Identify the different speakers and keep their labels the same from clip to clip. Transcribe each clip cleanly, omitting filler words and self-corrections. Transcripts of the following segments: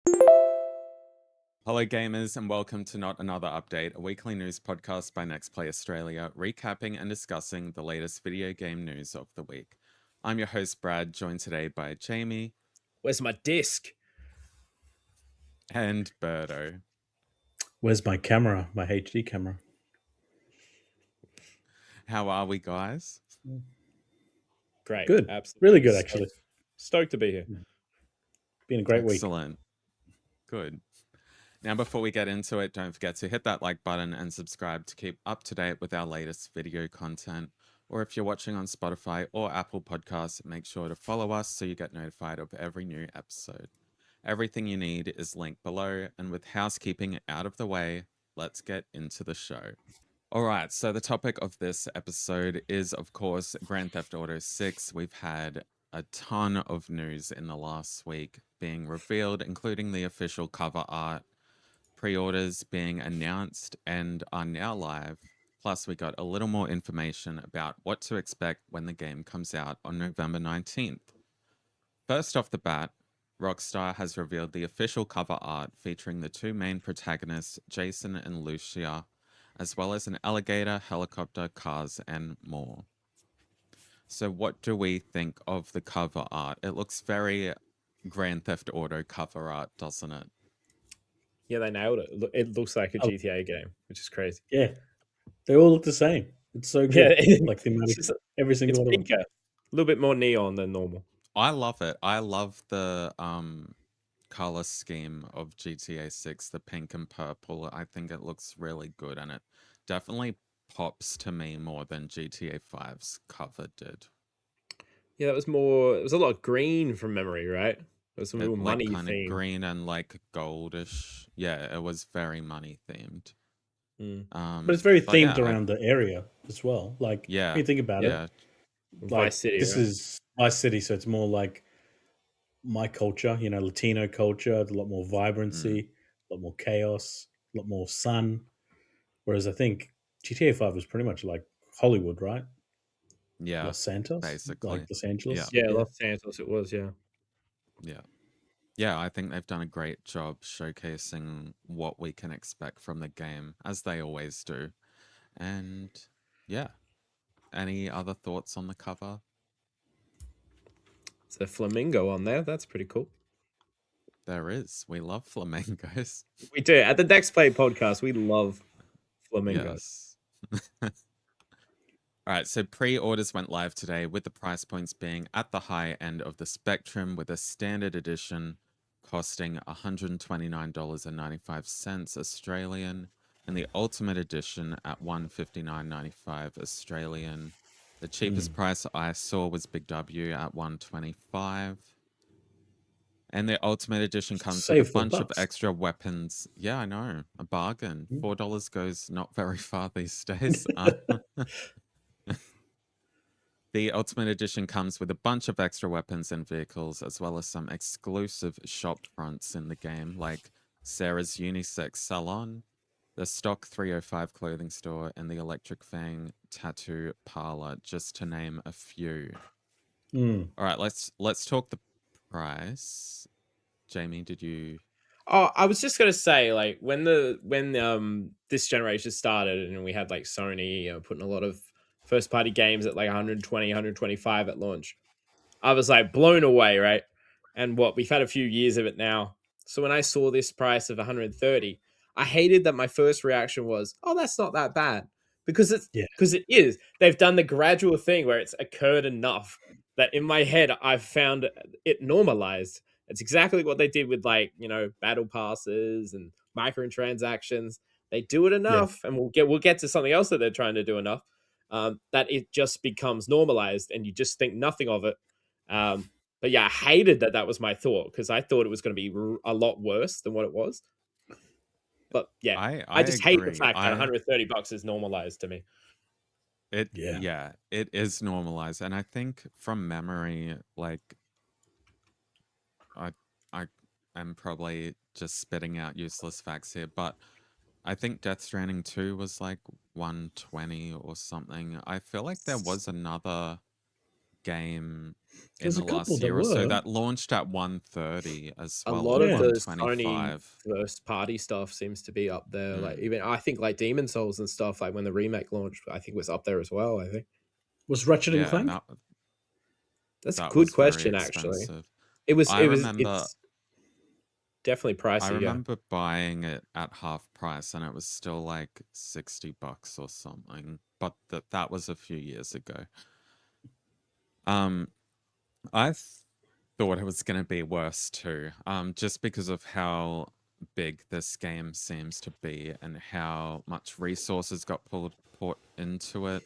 Speaker 1: Hello, gamers, and welcome to Not Another Update, a weekly news podcast by NextPlay Australia, recapping and discussing the latest video game news of the week. I'm your host, Brad, joined today by Jamie.
Speaker 2: Where's my disc?
Speaker 1: And Birdo.
Speaker 3: Where's my camera, my HD camera?
Speaker 1: How are we, guys?
Speaker 2: Great.
Speaker 3: Good.
Speaker 2: Absolutely.
Speaker 3: Really good, actually.
Speaker 2: Stoked to be here.
Speaker 3: Been a great week.
Speaker 1: Excellent. Good. Now, before we get into it, don't forget to hit that like button and subscribe to keep up to date with our latest video content. Or if you're watching on Spotify or Apple Podcasts, make sure to follow us so you get notified of every new episode. Everything you need is linked below, and with housekeeping out of the way, let's get into the show. All right, so the topic of this episode is, of course, Grand Theft Auto 6. We've had a ton of news in the last week being revealed, including the official cover art, pre-orders being announced and are now live. Plus, we got a little more information about what to expect when the game comes out on November 19th. First off the bat, Rockstar has revealed the official cover art featuring the two main protagonists, Jason and Lucia, as well as an alligator, helicopter, cars, and more. So what do we think of the cover art? It looks very Grand Theft Auto cover art, doesn't it?
Speaker 2: Yeah, they nailed it. It looks like a GTA game, which is crazy.
Speaker 3: Yeah. They all look the same. It's so good.
Speaker 2: Yeah,
Speaker 3: Like every single
Speaker 2: it's
Speaker 3: one of them.
Speaker 2: pinker. A little bit more neon than normal.
Speaker 1: I love it. I love the color scheme of GTA 6, the pink and purple. I think it looks really good, and it definitely pops to me more than GTA 5's cover did.
Speaker 2: Yeah, that was more. It was a lot of green from memory, right? It was some real
Speaker 1: Like
Speaker 2: money
Speaker 1: kind of
Speaker 2: theme.
Speaker 1: green and like goldish. Yeah, it was very money themed.
Speaker 3: But it's very themed
Speaker 1: yeah,
Speaker 3: around the area as well. Like,
Speaker 1: yeah,
Speaker 3: when you think about
Speaker 1: yeah,
Speaker 3: it, like,
Speaker 2: Vice City.
Speaker 3: this
Speaker 2: right?
Speaker 3: is Vice City, so it's more like my culture, Latino culture, a lot more vibrancy, a lot more chaos, a lot more sun. Whereas I think GTA 5 was pretty much like Hollywood, right?
Speaker 1: yeah,
Speaker 3: Los Santos?
Speaker 1: basically.
Speaker 3: Like Los Angeles?
Speaker 2: Yeah, Los Santos. It was. Yeah.
Speaker 1: Yeah, I think they've done a great job showcasing what we can expect from the game, as they always do. And yeah, any other thoughts on the cover?
Speaker 2: It's a flamingo on there. That's pretty cool.
Speaker 1: There is. We love flamingos.
Speaker 2: We do. At the NextPlay podcast, we love flamingos.
Speaker 1: Yes. All right, so pre-orders went live today with the price points being at the high end of the spectrum, with a standard edition costing $129.95 Australian and the ultimate edition at $159.95 Australian. The cheapest price I saw was Big W at $125. And the ultimate edition comes with a bunch of extra weapons. Yeah, I know. A bargain. $4 goes not very far these days. The Ultimate Edition comes with a bunch of extra weapons and vehicles, as well as some exclusive shop fronts in the game, like Sarah's Unisex Salon, the Stock 305 clothing store, and the Electric Fang Tattoo Parlor, just to name a few. All right, let's talk the price. Jamie, did you...
Speaker 2: Oh, I was just gonna say, like, when this generation started and we had like Sony putting a lot of first party games at like 120, 125 at launch, I was like blown away, right? And we've had a few years of it now. So when I saw this price of 130, I hated that my first reaction was, oh, that's not that bad. Because it is. They've done the gradual thing where it's occurred enough that in my head I've found it normalized. It's exactly what they did with battle passes and microtransactions. They do it enough, and we'll get to something else that they're trying to do enough, that it just becomes normalized, and you just think nothing of it. But yeah, I hated that was my thought, because I thought it was going to be a lot worse than what it was. But yeah, I just hate the fact that $130 is normalized to me.
Speaker 1: It is normalized, and I think from memory, like I am probably just spitting out useless facts here, but I think Death Stranding 2 was like 120 or something. I feel like there was another game in
Speaker 3: There's
Speaker 1: the
Speaker 3: a couple
Speaker 1: last
Speaker 3: that
Speaker 1: year or so
Speaker 3: were.
Speaker 1: that launched at 130 as
Speaker 2: A
Speaker 1: well,
Speaker 2: lot
Speaker 1: or
Speaker 2: of
Speaker 3: Yeah.
Speaker 2: the Sony
Speaker 1: 125.
Speaker 2: first party stuff seems to be up there. Like
Speaker 1: Mm.
Speaker 2: even I think like Demon Souls and stuff, like when the remake launched, I think was up there as well. I think
Speaker 3: Was Ratchet and
Speaker 1: Yeah, and
Speaker 3: Clank?
Speaker 2: that's a
Speaker 1: that
Speaker 2: good
Speaker 1: was very
Speaker 2: question. Actually,
Speaker 1: expensive.
Speaker 2: it was.
Speaker 1: I
Speaker 2: It was.
Speaker 1: remember
Speaker 2: It's definitely
Speaker 1: I
Speaker 2: pricey. Yeah.
Speaker 1: remember buying it at half price and it was still like $60 or something, but that was a few years ago. Um I thought it was going to be worse too, just because of how big this game seems to be and how much resources got put into it,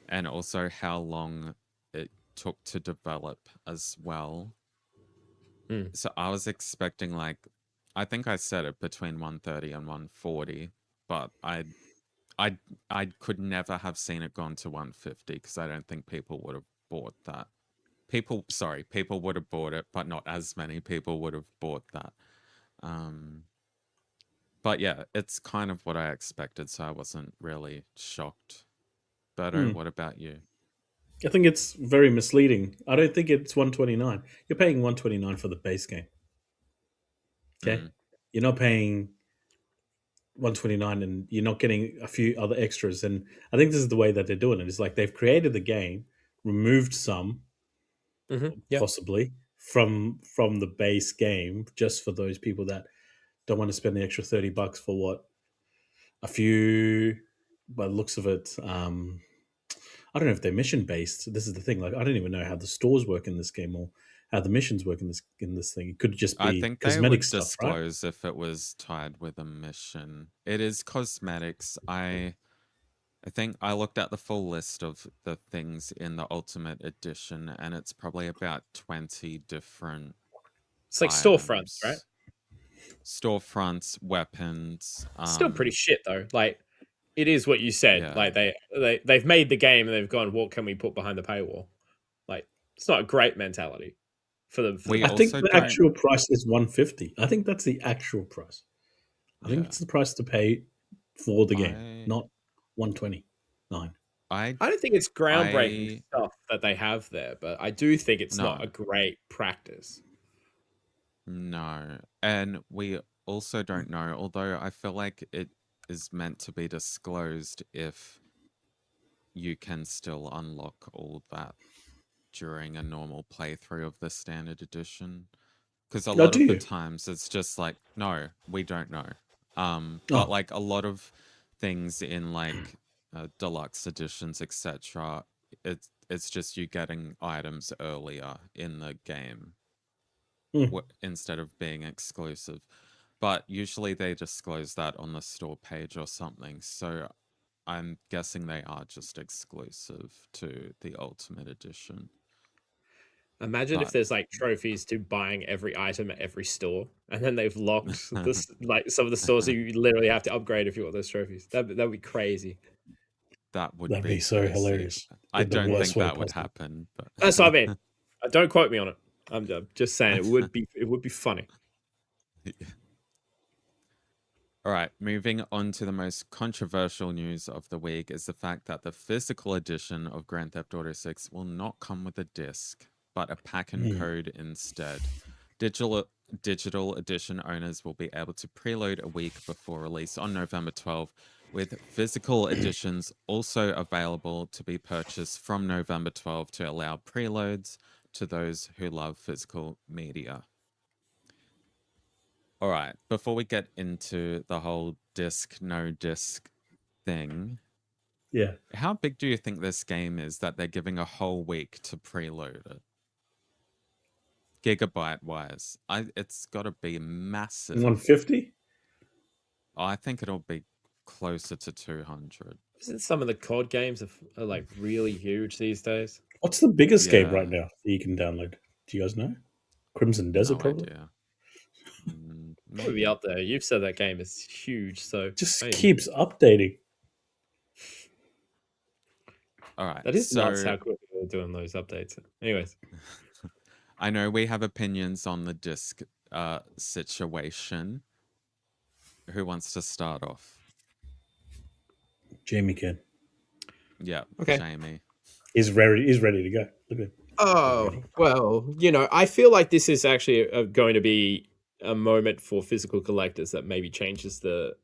Speaker 1: and also how long it took to develop as well.
Speaker 2: Mm.
Speaker 1: So I was expecting like, I think I said it between 130 and 140, but I could never have seen it gone to 150 because I don't think people would have bought that. People would have bought it, but not as many people would have bought that. Um, but yeah, it's kind of what I expected, so I wasn't really shocked. Berto,
Speaker 3: Hmm.
Speaker 1: what about you?
Speaker 3: I think it's very misleading. I don't think it's 129. You're paying 129 for the base game. Okay,
Speaker 1: Mm,
Speaker 3: you're not paying 129 and you're not getting a few other extras. And I think this is the way that they're doing it. It's like they've created the game, removed some
Speaker 2: Yeah.
Speaker 3: possibly from the base game just for those people that don't want to spend the extra $30 for what a few, by the looks of it. I don't know if they're mission based. This is the thing. Like I don't even know how the stores work in this game or how the missions work in this thing. It could just
Speaker 1: I
Speaker 3: be
Speaker 1: think they
Speaker 3: cosmetic
Speaker 1: would
Speaker 3: stuff, right?
Speaker 1: disclose if it was tied with a mission. It is cosmetics. I think I looked at the full list of the things in the Ultimate Edition, and it's probably about 20 different
Speaker 2: It's like storefronts, right?
Speaker 1: items. Storefronts, weapons,
Speaker 2: Still pretty shit though. Like it is what you said.
Speaker 1: yeah.
Speaker 2: Like they've made the game and they've gone, what can we put behind the paywall? Like it's not a great mentality for the
Speaker 1: We
Speaker 3: I
Speaker 2: game.
Speaker 3: think
Speaker 1: also
Speaker 3: the
Speaker 1: don't,
Speaker 3: actual price is 150. I think that's the actual price. I think
Speaker 1: yeah.
Speaker 3: it's the price to pay for the game,
Speaker 1: I,
Speaker 3: not 129.
Speaker 1: I,
Speaker 2: I don't think it's groundbreaking
Speaker 1: I,
Speaker 2: stuff that they have there, but I do think it's
Speaker 1: no,
Speaker 2: not a great practice.
Speaker 1: no. And we also don't know, although I feel like it is meant to be disclosed if you can still unlock all that during a normal playthrough of the standard edition. Because a
Speaker 3: Oh,
Speaker 1: lot
Speaker 3: do
Speaker 1: of the
Speaker 3: you?
Speaker 1: times it's just like, no, we don't know. But
Speaker 3: Oh,
Speaker 1: like a lot of things in like deluxe editions, etc., it's just you getting items earlier in the game
Speaker 3: hmm.
Speaker 1: instead of being exclusive. But usually they disclose that on the store page or something. So I'm guessing they are just exclusive to the Ultimate Edition.
Speaker 2: Imagine if
Speaker 1: But
Speaker 2: there's like trophies to buying every item at every store, and then they've locked this like some of the stores that you literally have to upgrade if you want those trophies. That'd be crazy.
Speaker 1: that would
Speaker 3: That'd
Speaker 1: be
Speaker 3: be so
Speaker 1: crazy.
Speaker 3: hilarious
Speaker 1: I
Speaker 3: in the
Speaker 1: don't
Speaker 3: worst
Speaker 1: think
Speaker 3: way
Speaker 1: that would
Speaker 3: possible.
Speaker 1: happen,
Speaker 2: That's what I mean.
Speaker 1: but
Speaker 2: Don't quote me on it. I'm just saying it would be funny.
Speaker 1: yeah. All right, moving on to the most controversial news of the week is the fact that the physical edition of Grand Theft Auto 6 will not come with a disc, but a pack and
Speaker 3: Hmm.
Speaker 1: code instead. Digital edition owners will be able to preload a week before release on November 12th, with physical editions also available to be purchased from November 12th to allow preloads to those who love physical media. All right, before we get into the whole disc, no disc thing,
Speaker 3: Yeah.
Speaker 1: how big do you think this game is that they're giving a whole week to preload it? Gigabyte wise, it's got to be massive.
Speaker 3: 150?
Speaker 1: I think it'll be closer to 200.
Speaker 2: Isn't some of the COD games are like really huge these days?
Speaker 3: What's the biggest game
Speaker 1: Yeah,
Speaker 3: right now that you can download? Do you guys know? Crimson Desert,
Speaker 1: no
Speaker 3: probably?
Speaker 1: idea.
Speaker 2: Probably be
Speaker 1: Maybe.
Speaker 2: up there. You've said that game is huge, so
Speaker 3: Just
Speaker 2: maybe.
Speaker 3: keeps updating.
Speaker 1: All right,
Speaker 2: That is nuts
Speaker 1: so
Speaker 2: how quickly they're doing those updates. Anyways,
Speaker 1: I know we have opinions on the disc situation. Who wants to start off?
Speaker 3: Jamie can.
Speaker 1: Yeah,
Speaker 2: okay.
Speaker 1: Jamie.
Speaker 3: He's ready. He's ready to go. Look at him.
Speaker 2: Oh, well, I feel like this is actually going to be a moment for physical collectors that maybe changes the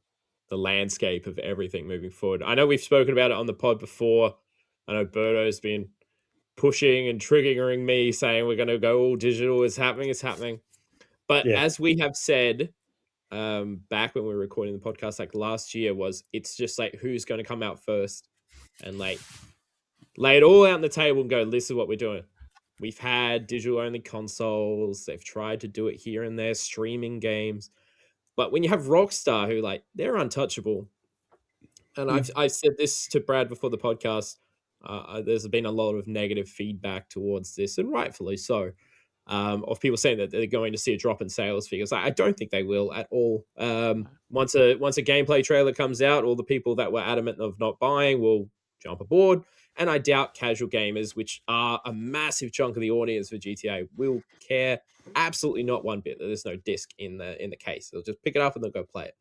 Speaker 2: landscape of everything moving forward. I know we've spoken about it on the pod before. I know Birdo's been pushing and triggering me saying we're going to go all digital. It's happening. It's happening. But
Speaker 3: Yeah.
Speaker 2: as we have said, back when we were recording the podcast, like last year, it's just like who's going to come out first and like lay it all out on the table and go, this is what we're doing. We've had digital only consoles. They've tried to do it here and there, streaming games. But when you have Rockstar, who like they're untouchable, and I've said this to Brad before the podcast. There's been a lot of negative feedback towards this, and rightfully so, of people saying that they're going to see a drop in sales figures. I don't think they will at all. Once a gameplay trailer comes out, all the people that were adamant of not buying will jump aboard, and I doubt casual gamers, which are a massive chunk of the audience for GTA, will care absolutely not one bit that there's no disc in the case. They'll just pick it up and they'll go play it.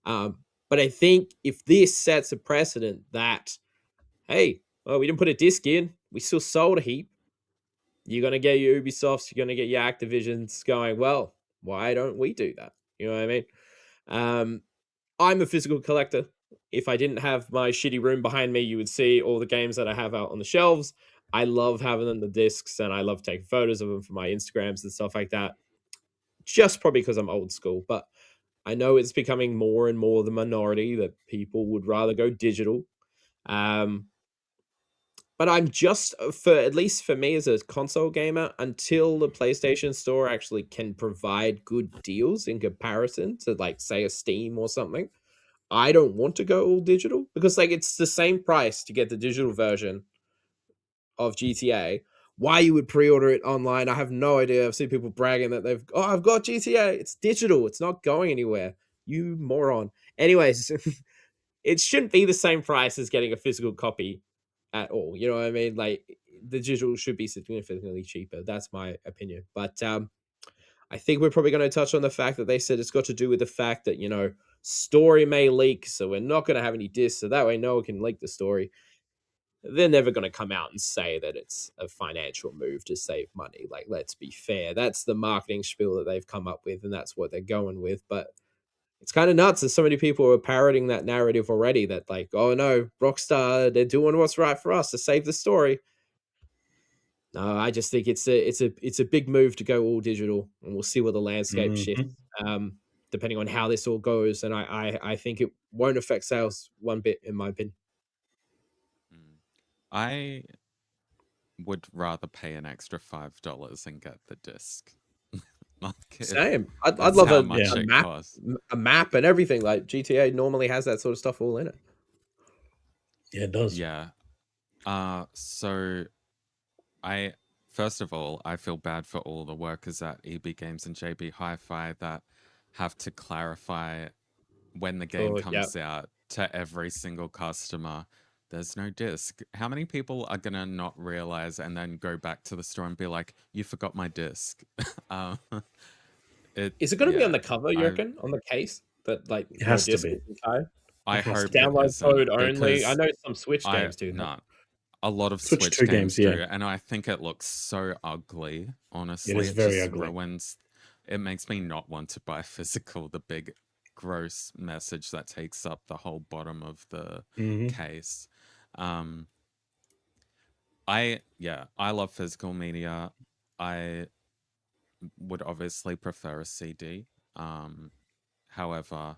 Speaker 2: But I think if this sets a precedent that, hey, well, we didn't put a disc in, we still sold a heap. You're going to get your Ubisofts, you're going to get your Activisions going, well, why don't we do that? You know what I mean? I'm a physical collector. If I didn't have my shitty room behind me, you would see all the games that I have out on the shelves. I love having them, the discs, and I love taking photos of them for my Instagrams and stuff like that. Just probably because I'm old school, but I know it's becoming more and more the minority that people would rather go digital. But I'm just at least for me as a console gamer, until the PlayStation Store actually can provide good deals in comparison to like say a Steam or something. I don't want to go all digital because like it's the same price to get the digital version of GTA. Why you would pre-order it online, I have no idea. I've seen people bragging that I've got GTA. It's digital. It's not going anywhere. You moron. Anyways, it shouldn't be the same price as getting a physical copy at all. You know what I mean? Like the digital should be significantly cheaper. That's my opinion. But I think we're probably going to touch on the fact that they said it's got to do with the fact that, story may leak. So we're not going to have any discs. So that way no one can leak the story. They're never going to come out and say that it's a financial move to save money. Like, let's be fair. That's the marketing spiel that they've come up with, and that's what they're going with. But it's kind of nuts that so many people are parroting that narrative already that like, oh no, Rockstar, they're doing what's right for us to save the story. No, I just think it's a big move to go all digital, and we'll see where the landscape shifts, depending on how this all goes. And I think it won't affect sales one bit, in my opinion.
Speaker 1: I would rather pay an extra $5 and get the disc.
Speaker 2: Same. I'd love a map and everything. Like GTA normally has that sort of stuff all in it.
Speaker 3: Yeah, it does.
Speaker 1: Yeah. So first of all, I feel bad for all the workers at EB Games and JB Hi-Fi that have to clarify when the game comes out to every single customer. There's no disc. How many people are gonna not realize and then go back to the store and be like, "You forgot my disc"?
Speaker 2: Is it going to be on the cover? You reckon on the case that like
Speaker 3: it has to be?
Speaker 1: I hope
Speaker 2: download code only. I know some Switch games do.
Speaker 1: No, a lot of Switch games do, and I think it looks so ugly. Honestly,
Speaker 3: it is very ugly.
Speaker 1: It makes me not want to buy physical. The big, gross message that takes up the whole bottom of the case. I love physical media. I would obviously prefer a CD. However,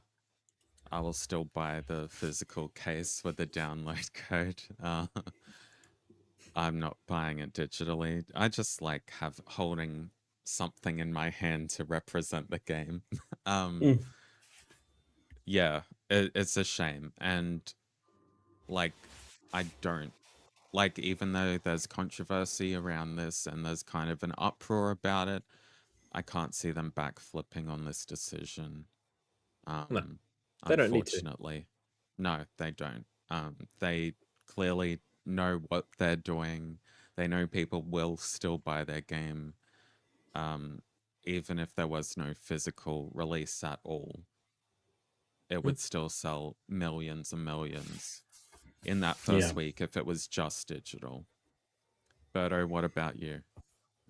Speaker 1: I will still buy the physical case with the download code. I'm not buying it digitally. I just like holding something in my hand to represent the game. Yeah, it's a shame. And like, I don't like, even though there's controversy around this and there's kind of an uproar about it, I can't see them backflipping on this decision.
Speaker 2: They don't need
Speaker 1: Unfortunately. No, they don't. They clearly know what they're doing. They know people will still buy their game, even if there was no physical release at all. It would still sell millions and millions in that first week if it was just digital. Berto, what about you?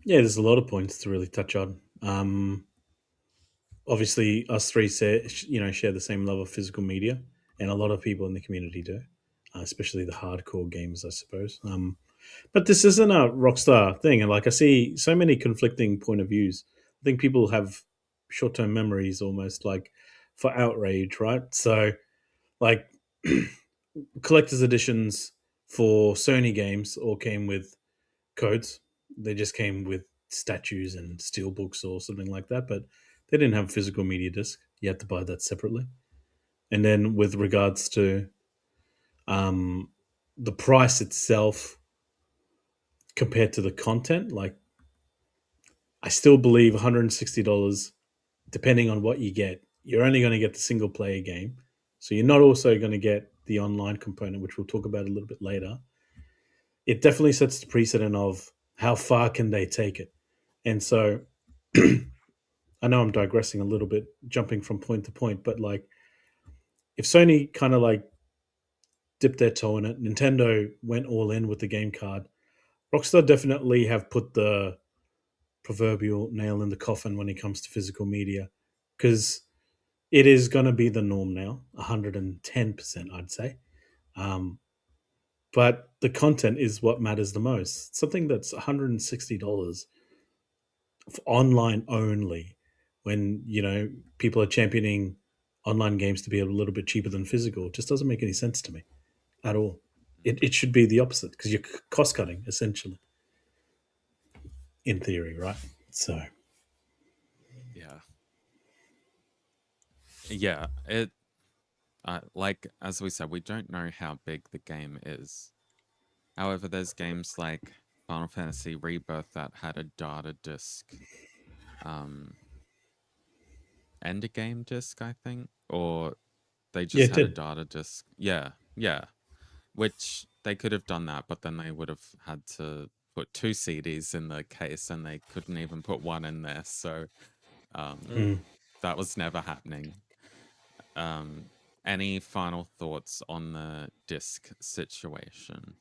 Speaker 3: Yeah, there's a lot of points to really touch on. Obviously, us three share the same love of physical media, and a lot of people in the community do, especially the hardcore gamers, I suppose. But this isn't a Rockstar thing, and like I see so many conflicting point of views. I think people have short-term memories, almost like for outrage, right? So, like collector's editions for Sony games all came with codes. They just came with statues and steel books or something like that, but they didn't have a physical media disc. You had to buy that separately. And then with regards to um, the price itself compared to the content, like I still believe $160, depending on what you get, you're only going to get the single player game. So you're not also going to get the online component, which we'll talk about a little bit later. It definitely sets the precedent of how far can they take it. And so I know I'm digressing a little bit, jumping from point to point, but like if Sony kind of like dipped their toe in it, Nintendo went all in with the game card. Rockstar definitely have put the proverbial nail in the coffin when it comes to physical media because it is going to be the norm now, 110%, I'd say. Um, but the content is what matters the most. Something that's $160 online only when people are championing online games to be a little bit cheaper than physical just doesn't make any sense to me at all. It should be the opposite because you're cost cutting essentially in theory, right? So
Speaker 1: Yeah. Yeah, it like as we said, we don't know how big the game is. However, there's games like Final Fantasy Rebirth that had a data disc, um, and a game disc, I think, or they
Speaker 3: yeah,
Speaker 1: just
Speaker 3: it
Speaker 1: had a
Speaker 3: did.
Speaker 1: data disc. Yeah, yeah. Which they could have done that, but then they would have had to put two CDs in the case, and they couldn't even put one in there. So, um,
Speaker 3: Mm.
Speaker 1: that was never happening. Um, any final thoughts on the disc situation?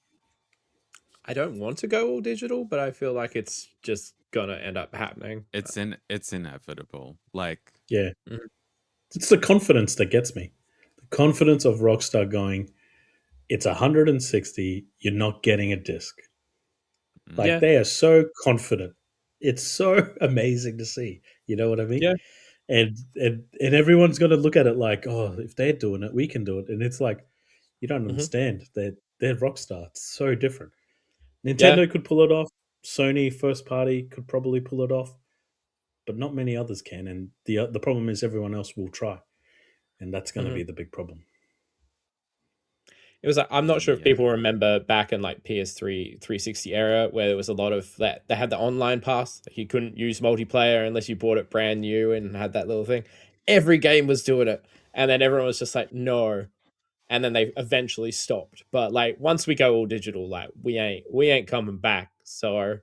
Speaker 2: I don't want to go all digital, but I feel like it's just gonna end up happening.
Speaker 1: It's inevitable. Like,
Speaker 3: Yeah,
Speaker 2: Mhm.
Speaker 3: it's the confidence that gets me. The confidence of Rockstar going, it's 160, you're not getting a disc.
Speaker 1: mm,
Speaker 3: Like
Speaker 2: Yeah,
Speaker 3: they are so confident. It's so amazing to see. You know what I mean?
Speaker 2: yeah,
Speaker 3: And everyone's going to look at it like, oh, if they're doing it, we can do it. And it's like you don't
Speaker 2: hmm
Speaker 3: understand. They're Rockstar. It's so different.
Speaker 2: yeah,
Speaker 3: Nintendo could pull it off. Sony first party could probably pull it off, but not many others can. And the problem is everyone else will try, and that's going to
Speaker 2: hmm
Speaker 3: be the big problem.
Speaker 2: It was like I'm not sure if
Speaker 1: yeah.
Speaker 2: people remember back in like PS3 360 era where there was a lot of that. They had the online pass. Like you couldn't use multiplayer unless you bought it brand new and had that little thing. Every game was doing it, and then everyone was just like, no. And then they eventually stopped. But like once we go all digital, like we ain't coming back. So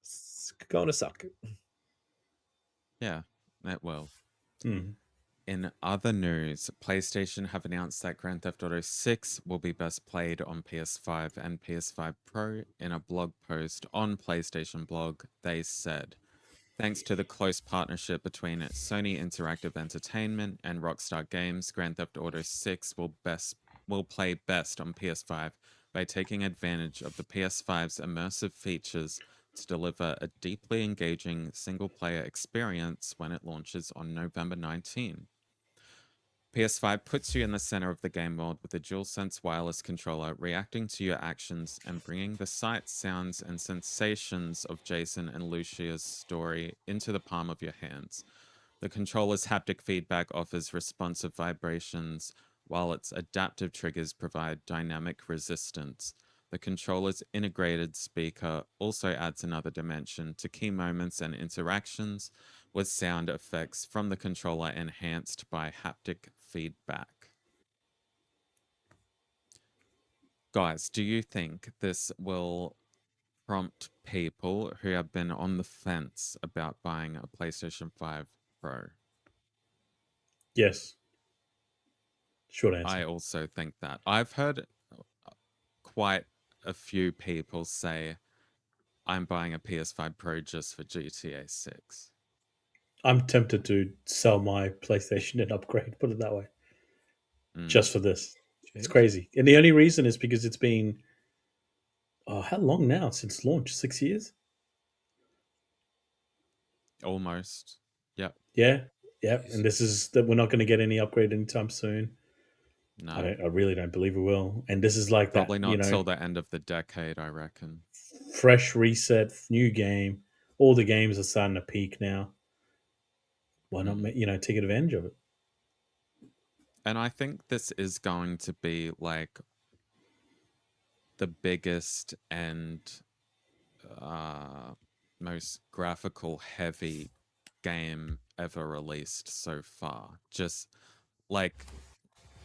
Speaker 2: it's gonna suck.
Speaker 1: Yeah, it will.
Speaker 3: Hmm.
Speaker 1: In other news, PlayStation have announced that Grand Theft Auto 6 will be best played on PS5 and PS5 Pro. In a blog post on PlayStation blog, they said, thanks to the close partnership between Sony Interactive Entertainment and Rockstar Games, Grand Theft Auto 6 will play best on PS5 by taking advantage of the PS5's immersive features to deliver a deeply engaging single-player experience when it launches on November 19. PS5 puts you in the center of the game world with a DualSense wireless controller, reacting to your actions and bringing the sights, sounds, and sensations of Jason and Lucia's story into the palm of your hands. The controller's haptic feedback offers responsive vibrations, while its adaptive triggers provide dynamic resistance. The controller's integrated speaker also adds another dimension to key moments and interactions, with sound effects from the controller enhanced by haptic feedback. Guys, do you think this will prompt people who have been on the fence about buying a PlayStation 5 Pro?
Speaker 3: Yes. Short
Speaker 1: I
Speaker 3: answer.
Speaker 1: also think that. I've heard quite a few people say, I'm buying a PS5 Pro just for GTA 6.
Speaker 3: I'm tempted to sell my PlayStation and upgrade. Put it that way,
Speaker 1: Mm,
Speaker 3: just for this. It's
Speaker 2: Jeez.
Speaker 3: crazy, and the only reason is because it's been how long now since launch? 6 years.
Speaker 1: almost. Yep.
Speaker 3: Yeah, yeah. And
Speaker 2: Jeez.
Speaker 3: this is that we're not going to get any upgrade anytime soon.
Speaker 1: No.
Speaker 3: I really don't believe we will. And this is like that,
Speaker 1: Probably not till the end of the decade, I reckon.
Speaker 3: fresh reset, new game. All the games are starting to peak now. Why not,
Speaker 1: Mm.
Speaker 3: take advantage of it?
Speaker 1: And I think this is going to be like the biggest and most graphical heavy game ever released so far. Just like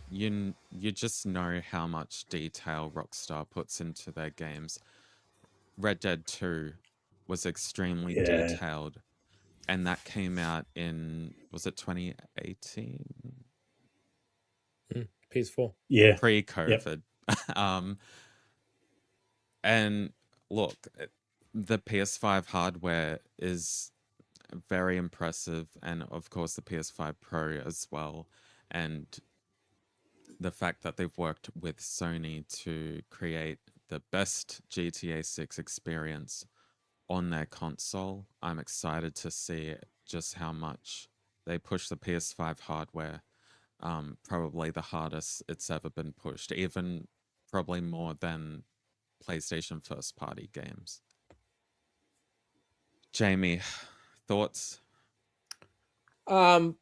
Speaker 1: you just know how much detail Rockstar puts into their games. Red Dead 2 was extremely
Speaker 3: Yeah,
Speaker 1: detailed, and that came out in, was it 2018?
Speaker 2: PS4.
Speaker 3: yeah, yep,
Speaker 1: Pre-COVID. um and look, the PS5 hardware is very impressive, and of course the PS5 Pro as well. And the fact that they've worked with Sony to create the best GTA 6 experience on their console, I'm excited to see just how much they push the PS5 hardware. Probably the hardest it's ever been pushed, even probably more than PlayStation first party games. Jamie, thoughts?
Speaker 2: Um,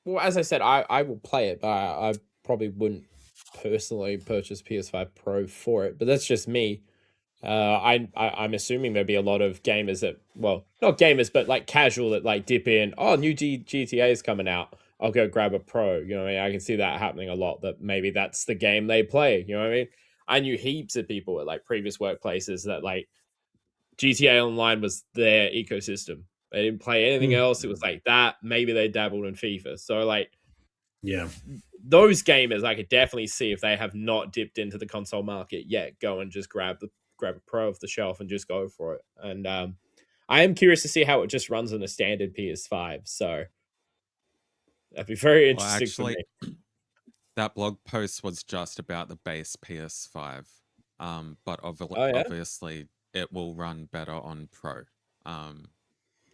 Speaker 2: well, as I said, I will play it, but I probably wouldn't personally purchase PS5 Pro for it. But that's just me. I'm assuming there'll be a lot of gamers that, well, not gamers, but like casual that like dip in. Oh, new GTA is coming out. I'll go grab a Pro. You know what I mean? I can see that happening a lot. That maybe that's the game they play. You know what I mean? I knew heaps of people at like previous workplaces that like GTA Online was their ecosystem. They didn't play anything
Speaker 3: mm,
Speaker 2: else. It was like that. Maybe they dabbled in FIFA. So like
Speaker 3: yeah.
Speaker 2: those gamers, I could definitely see if they have not dipped into the console market yet, go and just grab a Pro off the shelf and just go for it. And I am curious to see how it just runs on a standard PS5. So that'd be very
Speaker 1: Well,
Speaker 2: interesting for
Speaker 1: actually,
Speaker 2: me.
Speaker 1: that blog post was just about the base PS5. But
Speaker 2: Oh yeah.
Speaker 1: obviously it will run better on Pro. Um,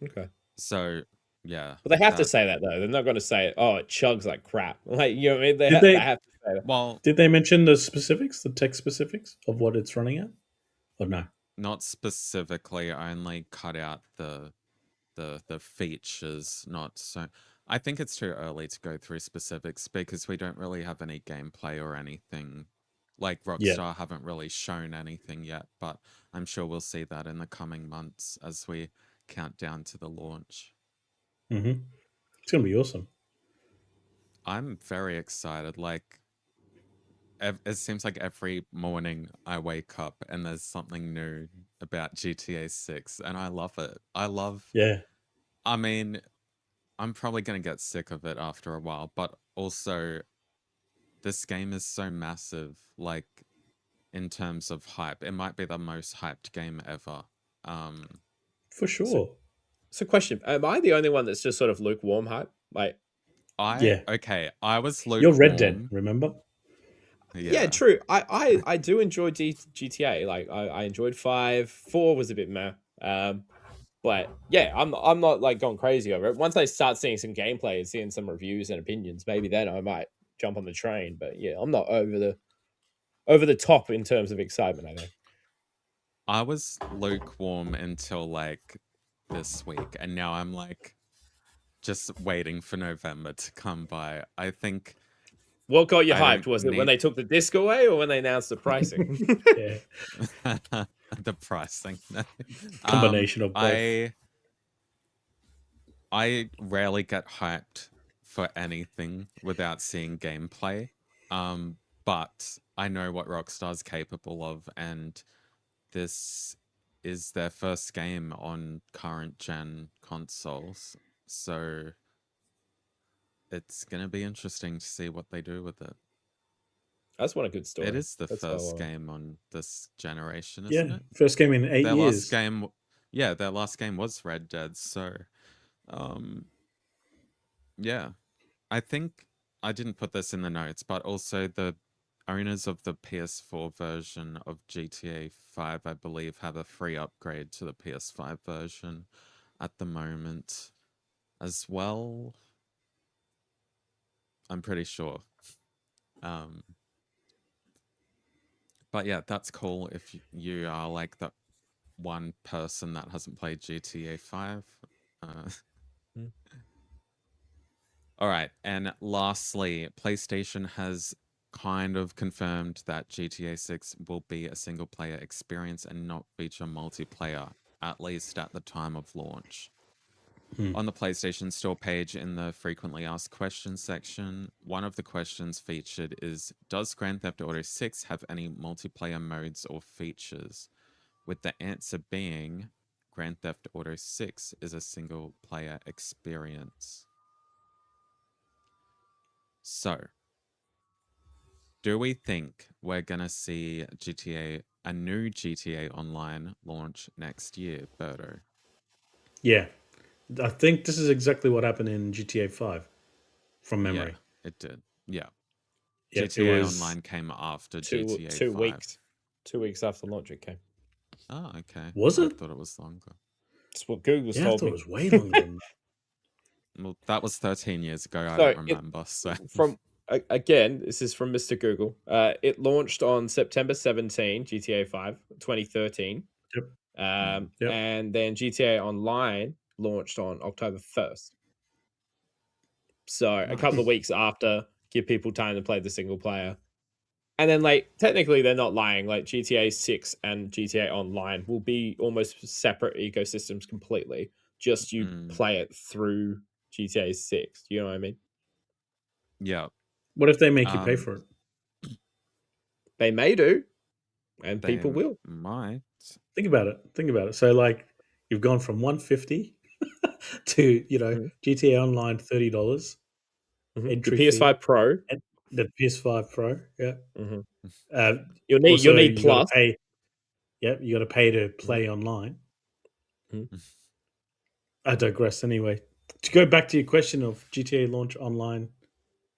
Speaker 2: Okay.
Speaker 1: so yeah,
Speaker 2: But they have to
Speaker 1: that
Speaker 2: say that though. They're not going to say, "Oh, it chugs like crap." Like you know what I mean?
Speaker 3: Did
Speaker 2: They
Speaker 3: they
Speaker 2: have to say that.
Speaker 1: well,
Speaker 3: did they mention the specifics, the tech specifics of what it's running at? Or no?
Speaker 1: not specifically. I only cut out the features. Not so. I think it's too early to go through specifics because we don't really have any gameplay or anything. Like
Speaker 3: Yeah.
Speaker 1: Rockstar haven't really shown anything yet, but I'm sure we'll see that in the coming months as we count down to the launch.
Speaker 3: Mm-hmm. It's gonna be awesome.
Speaker 1: I'm very excited. Like, it seems like every morning I wake up and there's something new about GTA 6, and I love it.
Speaker 3: Yeah.
Speaker 1: I mean, I'm probably going to get sick of it after a while, but also this game is so massive, like, in terms of hype. It might be the most hyped game ever. Um,
Speaker 3: For
Speaker 2: So,
Speaker 3: sure.
Speaker 2: so question: am I the only one that's just sort of lukewarm hype? Like,
Speaker 3: Yeah.
Speaker 1: okay, I was
Speaker 3: You're Red Dead,
Speaker 1: lukewarm.
Speaker 3: remember?
Speaker 2: yeah,
Speaker 1: Yeah.
Speaker 2: true. I do enjoy GTA. Like, I enjoyed 5. 4 was a bit meh. But yeah, I'm not like going crazy over it. Once I start seeing some gameplay and seeing some reviews and opinions, maybe then I might jump on the train. But yeah, I'm not over the top in terms of excitement, I think.
Speaker 1: I was lukewarm until like this week, and now I'm like just waiting for November to come by. I think
Speaker 2: What got you
Speaker 1: I
Speaker 2: hyped?
Speaker 1: don't
Speaker 2: Was it when
Speaker 1: need
Speaker 2: they took the disc away or when they announced the pricing?
Speaker 3: Yeah.
Speaker 1: the pricing.
Speaker 3: Combination of both.
Speaker 1: I rarely get hyped for anything without seeing gameplay. But I know what Rockstar's capable of, and this is their first game on current gen consoles. So it's gonna be interesting to see what they do with it.
Speaker 2: That's one a good story.
Speaker 1: It is the
Speaker 2: That's
Speaker 1: first
Speaker 2: well,
Speaker 1: game on this generation, isn't
Speaker 3: Yeah,
Speaker 1: it?
Speaker 3: first game in 8
Speaker 1: Their last
Speaker 3: years.
Speaker 1: game, yeah, their last game was Red Dead. So, yeah, I think I didn't put this in the notes, but also the owners of the PS4 version of GTA 5, I believe, have a free upgrade to the PS5 version at the moment as well. I'm pretty sure. But yeah, that's cool if you are like the one person that hasn't played GTA 5.
Speaker 2: Mm.
Speaker 1: All right, and lastly, PlayStation has kind of confirmed that GTA 6 will be a single player experience and not feature multiplayer, at least at the time of launch. On the PlayStation Store page in the frequently asked questions section, one of the questions featured is, does Grand Theft Auto 6 have any multiplayer modes or features? With the answer being, Grand Theft Auto 6 is a single player experience. So, do we think we're going to see a new GTA Online launch next year, Berto?
Speaker 3: Yeah, I think this is exactly what happened in GTA 5 from
Speaker 1: Yeah,
Speaker 3: memory.
Speaker 1: it did. Yeah.
Speaker 3: Yeah, it
Speaker 1: GTA
Speaker 3: was
Speaker 1: Online came after
Speaker 2: two
Speaker 1: GTA
Speaker 2: two
Speaker 1: 5.
Speaker 2: weeks, 2 weeks after launch it came.
Speaker 1: Oh, okay.
Speaker 3: Was
Speaker 1: I
Speaker 3: it?
Speaker 1: thought it was longer.
Speaker 2: That's what Google's
Speaker 3: Yeah, I
Speaker 2: told
Speaker 3: thought it
Speaker 2: me.
Speaker 3: was way longer than that.
Speaker 1: Well, that was 13 years ago. I
Speaker 2: So
Speaker 1: don't
Speaker 2: it
Speaker 1: remember. So,
Speaker 2: from again, this is from Mr. Google. It launched on September 17, GTA 5, 2013.
Speaker 3: Yep. Yep.
Speaker 2: And then GTA Online launched on October 1st. So a couple of
Speaker 1: nice.
Speaker 2: weeks after, give people time to play the single player. And then, like, technically, they're not lying. Like, GTA 6 and GTA Online will be almost separate ecosystems completely. Just you play it through GTA 6. You know what I mean?
Speaker 1: Yeah.
Speaker 3: What if they make you pay for it?
Speaker 2: They may do, and
Speaker 1: They
Speaker 2: people will.
Speaker 1: might.
Speaker 3: Think about it. Think about it. So, like, you've gone from 150 to
Speaker 2: Mhm.
Speaker 3: GTA Online $30
Speaker 2: The
Speaker 3: entry fee,
Speaker 2: PS5 Pro.
Speaker 3: and the PS5 Pro. Yeah.
Speaker 2: Mhm.
Speaker 3: Uh,
Speaker 2: You'll
Speaker 3: also,
Speaker 2: need
Speaker 3: you got to
Speaker 2: Plus.
Speaker 3: pay. Yep, you got to pay to
Speaker 2: Mhm.
Speaker 3: play online.
Speaker 2: Mhm.
Speaker 3: I digress. Anyway, to go back to your question of GTA launch online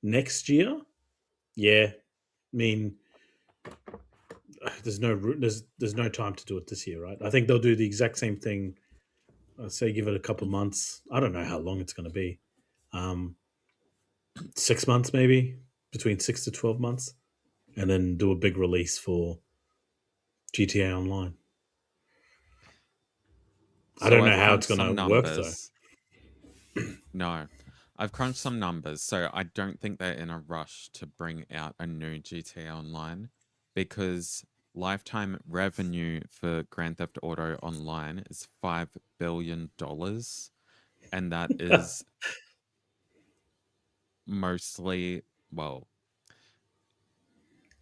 Speaker 3: next year, yeah, I mean, there's no time to do it this year, right? I think they'll do the exact same thing. I'd say give it a couple months. I don't know how long it's going to be. 6 months maybe, between 6 to 12 months, and then do a big release for GTA Online. I
Speaker 1: So
Speaker 3: don't
Speaker 1: I've
Speaker 3: know how it's
Speaker 1: crunched
Speaker 3: going
Speaker 1: some
Speaker 3: to work though.
Speaker 1: numbers. No, I've crunched some numbers. So I don't think they're in a rush to bring out a new GTA Online because lifetime revenue for Grand Theft Auto Online is $5 billion. And that is mostly, well,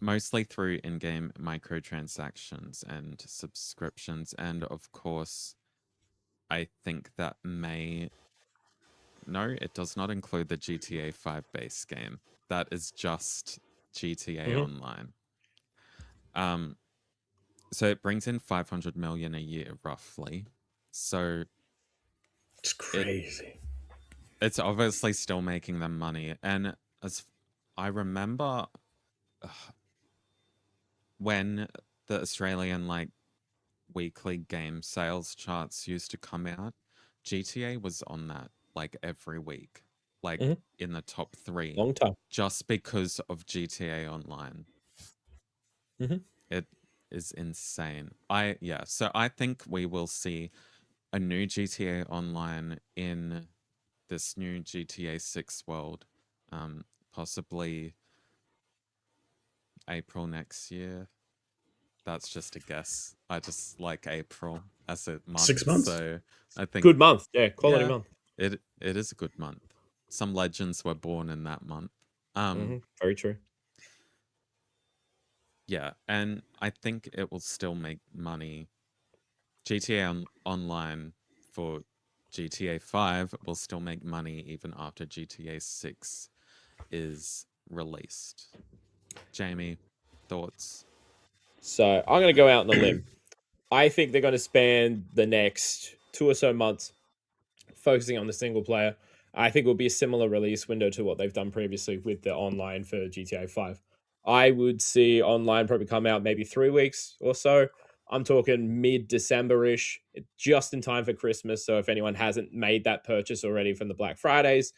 Speaker 1: mostly through in-game microtransactions and subscriptions. And of course, I think that may... No, it does not include the GTA 5 base game. That is just GTA
Speaker 2: Mhm.
Speaker 1: Online. So it brings in 500 million a year roughly. So
Speaker 3: It's crazy.
Speaker 1: it's obviously still making them money. And as I remember when the Australian like weekly game sales charts used to come out, GTA was on that like every week, like
Speaker 2: Mhm.
Speaker 1: in the top 3,
Speaker 2: Long time.
Speaker 1: just because of GTA Online.
Speaker 2: Mhm.
Speaker 1: It is insane. So I think we will see a new GTA Online in this new GTA 6 world, possibly April next year. That's just a guess. I just like April as a month,
Speaker 3: 6 months.
Speaker 1: so I think
Speaker 2: Good month. Yeah, quality
Speaker 1: yeah,
Speaker 2: month.
Speaker 1: it is a good month. Some legends were born in that month.
Speaker 2: Very true.
Speaker 1: Yeah, and I think it will still make money. Online for GTA 5 will still make money even after GTA 6 is released. Jamie, thoughts?
Speaker 2: So I'm going to go out on a limb. I think they're going to spend the next 2 or so months focusing on the single player. I think it will be a similar release window to what they've done previously with the online for GTA 5. I would see online probably come out maybe 3 weeks or so. I'm talking mid-December-ish, just in time for Christmas. So if anyone hasn't made that purchase already from the Black Fridays,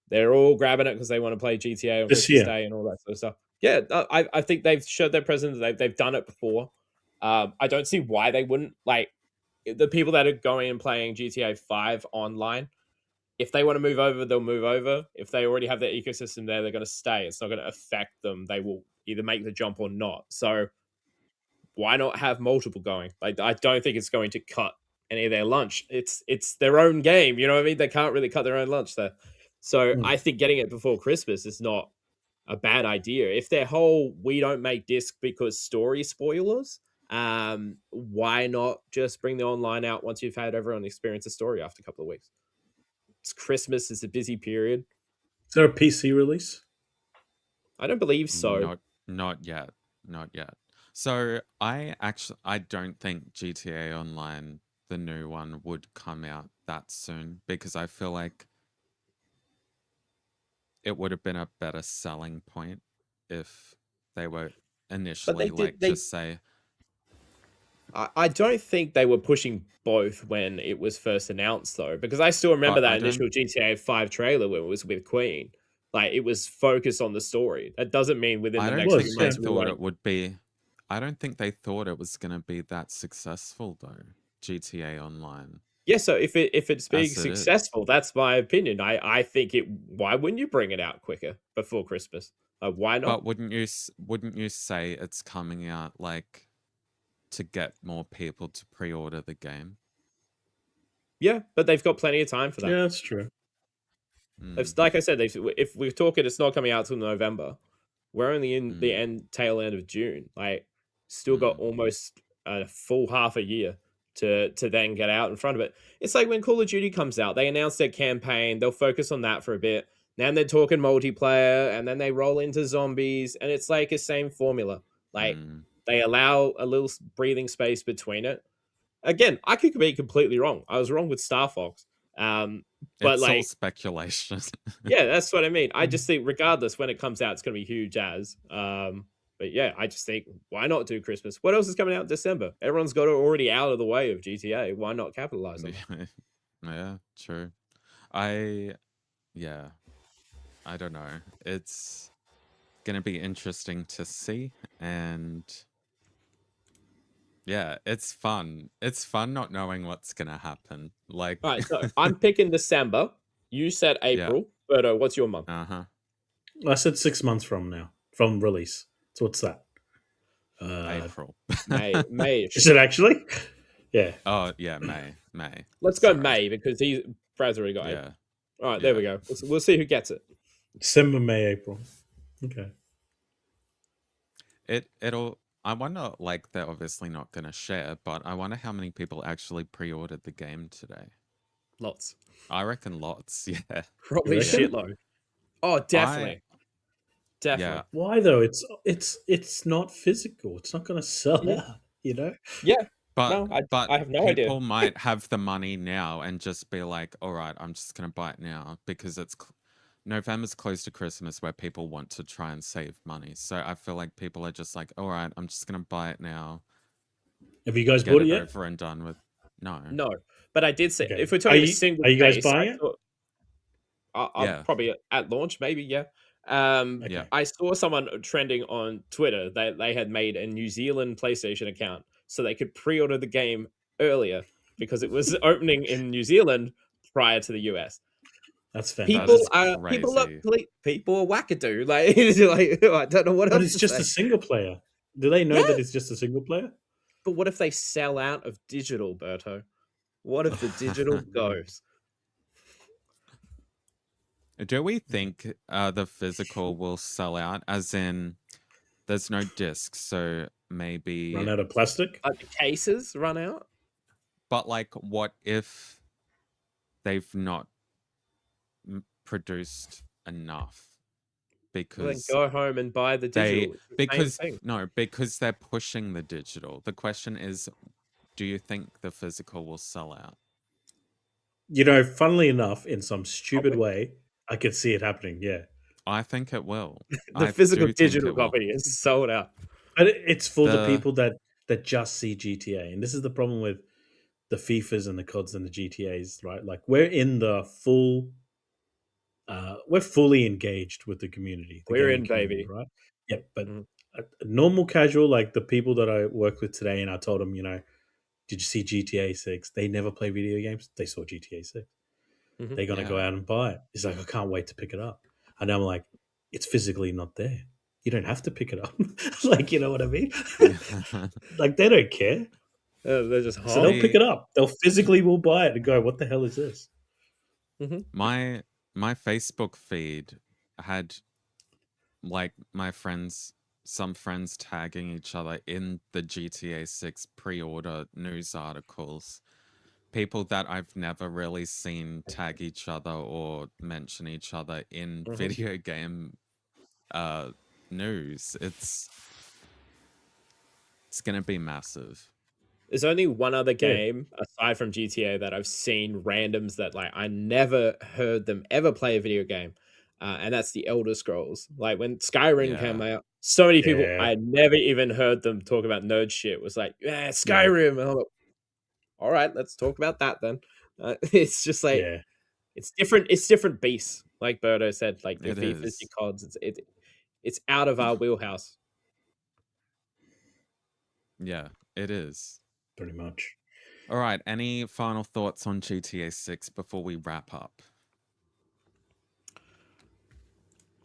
Speaker 2: they're all grabbing it because they want to play GTA on
Speaker 3: This
Speaker 2: Christmas
Speaker 3: year.
Speaker 2: Day and all that sort of stuff. Yeah, I think they've showed their presence. They've done it before. I don't see why they wouldn't. Like, the people that are going and playing GTA 5 online, if they want to move over, they'll move over. If they already have their ecosystem there, they're going to stay. It's not going to affect them. They will either make the jump or not. So why not have multiple going? Like, I don't think it's going to cut any of their lunch. It's their own game. You know what I mean? They can't really cut their own lunch there. So
Speaker 3: Hmm.
Speaker 2: I think getting it before Christmas is not a bad idea. If their whole we don't make disc because story spoilers, why not just bring the online out once you've had everyone experience the story after a couple of weeks? It's Christmas, it's a busy period.
Speaker 3: Is there a PC release?
Speaker 2: I don't believe so.
Speaker 1: Not yet. Not yet. So I don't think GTA Online, the new one, would come out that soon because I feel like it would have been a better selling point if they were initially just say,
Speaker 2: I don't think they were pushing both when it was first announced, though, because I still remember
Speaker 1: But
Speaker 2: that initial GTA 5 trailer where it was with Queen. Like, it was focused on the story. That doesn't mean within
Speaker 1: I
Speaker 2: the
Speaker 1: don't
Speaker 2: next
Speaker 1: think
Speaker 2: few
Speaker 1: they
Speaker 2: months we
Speaker 1: thought
Speaker 2: won't.
Speaker 1: it would be. I don't think they thought it was going to be that successful though. GTA Online,
Speaker 2: Yeah, so if it's being
Speaker 1: as it is.
Speaker 2: successful, that's my opinion. I think it. Why wouldn't you bring it out quicker before Christmas? Why not?
Speaker 1: But wouldn't you say it's coming out like to get more people to pre-order the game?
Speaker 2: Yeah, but they've got plenty of time for that.
Speaker 3: Yeah, that's true.
Speaker 2: Like I said, if we're talking, it's not coming out till November. We're only in the tail end of June. Like, still got almost a full half a year to then get out in front of it. It's like when Call of Duty comes out, they announce their campaign, they'll focus on that for a bit. Then they're talking multiplayer, and then they roll into zombies, and it's like a same formula. Like, they allow a little breathing space between it. Again, I could be completely wrong. I was wrong with Star Fox. But
Speaker 1: It's all
Speaker 2: like,
Speaker 1: speculation.
Speaker 2: yeah, that's what I mean. I just think regardless when it comes out, it's going to be huge as. But yeah, I just think why not do Christmas? What else is coming out in December? Everyone's got it already out of the way of GTA. Why not capitalize on it?
Speaker 1: Yeah, true. Yeah, I don't know. It's gonna be interesting to see, and yeah, it's fun. It's fun not knowing what's gonna happen. Like,
Speaker 2: All right, so I'm picking December. You said April. But what's your month?
Speaker 3: I said 6 months from now, from release. So what's that?
Speaker 1: April.
Speaker 2: May.
Speaker 3: Is it actually? Yeah.
Speaker 1: Oh yeah, May.
Speaker 2: Let's go May because Brad's already got April. All right, there we go. We'll see who gets it.
Speaker 3: December, May, April. Okay.
Speaker 1: It'll. I wonder, like, they're obviously not going to share, but I wonder how many people actually pre-ordered the game today.
Speaker 2: Lots.
Speaker 1: I reckon lots, yeah.
Speaker 2: Probably shitload. Oh, definitely. Definitely.
Speaker 1: Yeah.
Speaker 3: Why though? It's not physical. It's not going to sell out, you know?
Speaker 2: Yeah.
Speaker 1: But,
Speaker 2: no, I have no idea.
Speaker 1: People might have the money now and just be like, all right, I'm just going to buy it now because it's November's close to Christmas where people want to try and save money. So I feel like people are just like, all right, I'm just going to buy it now.
Speaker 3: Have you guys bought it yet?
Speaker 1: Over and done with. No.
Speaker 2: But I did say, if we're talking a single
Speaker 3: Are you guys
Speaker 2: case,
Speaker 3: buying it?
Speaker 2: I'll probably at launch, maybe, yeah. I saw someone trending on Twitter that they had made a New Zealand PlayStation account so they could pre-order the game earlier because it was opening in New Zealand prior to the US.
Speaker 3: That's fantastic.
Speaker 2: People are wackadoo. Like, I don't know what else.
Speaker 3: But it's just a single player. Do they know that it's just a single player?
Speaker 2: But what if they sell out of digital, Berto? What if the digital goes?
Speaker 1: Do we think the physical will sell out? As in, there's no discs, so maybe
Speaker 3: run out of plastic.
Speaker 2: The cases run out.
Speaker 1: But like, what if they've not produced enough?
Speaker 2: Well, then
Speaker 1: because
Speaker 2: go home and buy the
Speaker 1: they
Speaker 2: digital. It's the same thing.
Speaker 1: because they're pushing the digital. The question is, do you think the physical will sell out?
Speaker 3: You know, funnily enough, in some
Speaker 2: Oh,
Speaker 3: stupid
Speaker 2: but
Speaker 3: way, I could see it happening. Yeah,
Speaker 1: I think it will.
Speaker 2: the
Speaker 1: I
Speaker 2: physical
Speaker 1: do think
Speaker 2: digital
Speaker 1: it will.
Speaker 2: copy is sold out.
Speaker 3: but it's for the
Speaker 1: The
Speaker 3: people that just see GTA, and this is the problem with the FIFAs and the CODs and the GTAs, right? Like we're fully engaged with the community, the
Speaker 2: We're
Speaker 3: gaming
Speaker 2: in,
Speaker 3: community,
Speaker 2: baby.
Speaker 3: right? Yeah, but
Speaker 2: Mhm,
Speaker 3: a normal casual, like the people that I work with today, and I told them, you know, did you see GTA 6? They never play video games. They saw GTA 6.
Speaker 2: mhm.
Speaker 3: They're gonna go
Speaker 1: yeah.
Speaker 3: out and buy it. He's like, I can't wait to pick it up. And I'm like, it's physically not there. You don't have to pick it up. Like, you know what I mean? Like they don't care.
Speaker 2: They're just,
Speaker 3: So
Speaker 2: huh?
Speaker 3: they'll pick
Speaker 1: See,
Speaker 3: it up. They'll physically will buy it and go, what the hell is this?
Speaker 2: Mhm.
Speaker 1: my Facebook feed had like some friends tagging each other in the GTA 6 pre-order news articles. People that I've never really seen tag each other or mention each other in
Speaker 2: Mhm.
Speaker 1: video game uh news. It's gonna be massive.
Speaker 2: There's only one other
Speaker 3: Yeah.
Speaker 2: game aside from GTA that I've seen randoms that like I never heard them ever play a video game, and that's the Elder Scrolls. Like when Skyrim came
Speaker 1: Yeah.
Speaker 2: out, so many people
Speaker 3: Yeah.
Speaker 2: I had never even heard them talk about nerd shit was like, yeah,
Speaker 3: No.
Speaker 2: Skyrim, and I'm like, all right, let's talk about that then. It's just like
Speaker 3: Yeah.
Speaker 2: it's different. It's different beasts. Like Birdo said, like your
Speaker 1: It
Speaker 2: FIFAs, your
Speaker 1: is.
Speaker 2: CODs. It's out of our wheelhouse.
Speaker 1: Yeah, it is.
Speaker 3: Pretty much.
Speaker 1: All right, any final thoughts on GTA 6 before we wrap up?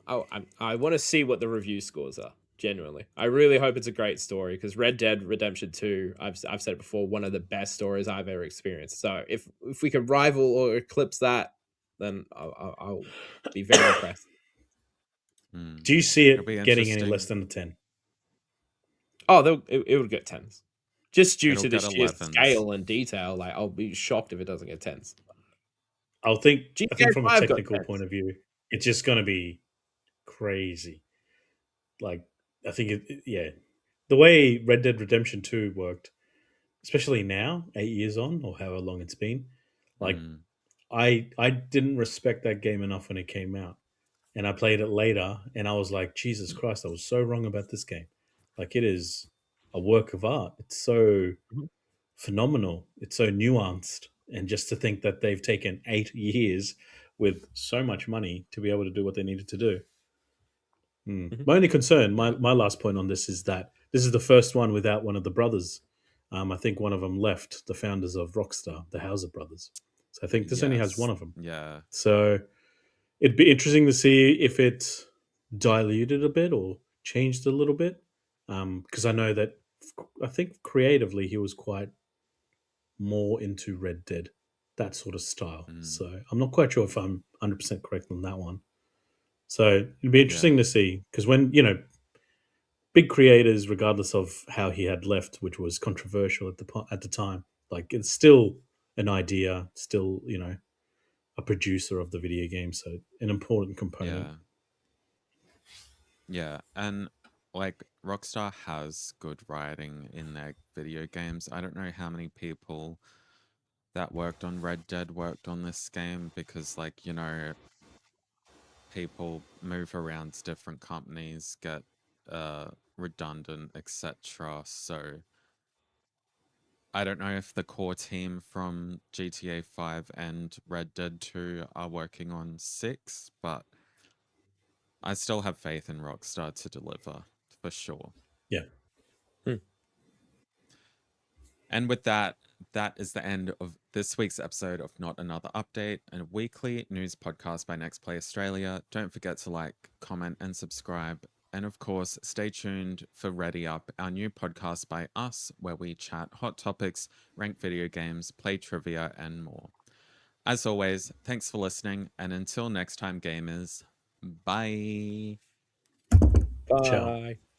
Speaker 2: Oh, I want to see what the review scores are. Genuinely, I really hope it's a great story because Red Dead Redemption 2, I've said it before, one of the best stories I've ever experienced. So if we could rival or eclipse that, then I'll be very impressed.
Speaker 1: Hmm.
Speaker 3: Do you see
Speaker 1: It'll be
Speaker 3: it getting any less
Speaker 1: interesting.
Speaker 3: than a 10?
Speaker 2: Oh, it would get tens, just due
Speaker 1: It'll
Speaker 2: to the
Speaker 1: get
Speaker 2: sheer
Speaker 1: 11s.
Speaker 2: scale and detail. Like I'll be shocked if it doesn't get tens.
Speaker 3: I think
Speaker 2: GTA
Speaker 3: from a
Speaker 2: 5 got
Speaker 3: technical point
Speaker 2: tens.
Speaker 3: of view, it's just going to be crazy. Like, I think yeah, the way Red Dead Redemption 2 worked, especially now, 8 years on, or however long it's been, like
Speaker 1: Hmm.
Speaker 3: I didn't respect that game enough when it came out, and I played it later, and I was like, Jesus Christ, I was so wrong about this game. Like, it is a work of art. It's so
Speaker 2: Mhm,
Speaker 3: phenomenal. It's so nuanced, and just to think that they've taken 8 years with so much money to be able to do what they needed to do.
Speaker 2: mhm.
Speaker 3: My only concern,
Speaker 1: Yeah.
Speaker 3: my last point on this is that this is the first one without one of the brothers. I think one of them left, the founders of Rockstar, the Hauser brothers. So I think this only has one
Speaker 1: Yes.
Speaker 3: of them.
Speaker 1: Yeah.
Speaker 3: So it'd be interesting to see if it's diluted a bit or changed a little bit. Because I know that I think creatively he was quite more into Red Dead, that sort of style.
Speaker 1: Mm.
Speaker 3: So I'm not quite sure if I'm 100% correct on that one. So it'd be
Speaker 1: Yeah.
Speaker 3: interesting to see because when, you know, big creators, regardless of how he had left, which was controversial at the time. Like it's still an idea, still a producer of the video game, so an important component.
Speaker 1: Yeah. Yeah. And like Rockstar has good writing in their video games. I don't know how many people that worked on Red Dead worked on this game because like, people move around to different companies, get redundant, etc. So I don't know if the core team from GTA 5 and Red Dead 2 are working on 6, but I still have faith in Rockstar to deliver for sure.
Speaker 3: Yeah.
Speaker 2: Hmm.
Speaker 1: And with that, that is the end of this week's episode of Not Another Update, a weekly news podcast by NextPlay Australia. Don't forget to like, comment, and subscribe. And of course, stay tuned for Ready Up, our new podcast by us, where we chat hot topics, rank video games, play trivia, and more. As always, thanks for listening, and until next time, gamers, bye.
Speaker 3: Ciao.
Speaker 2: Bye.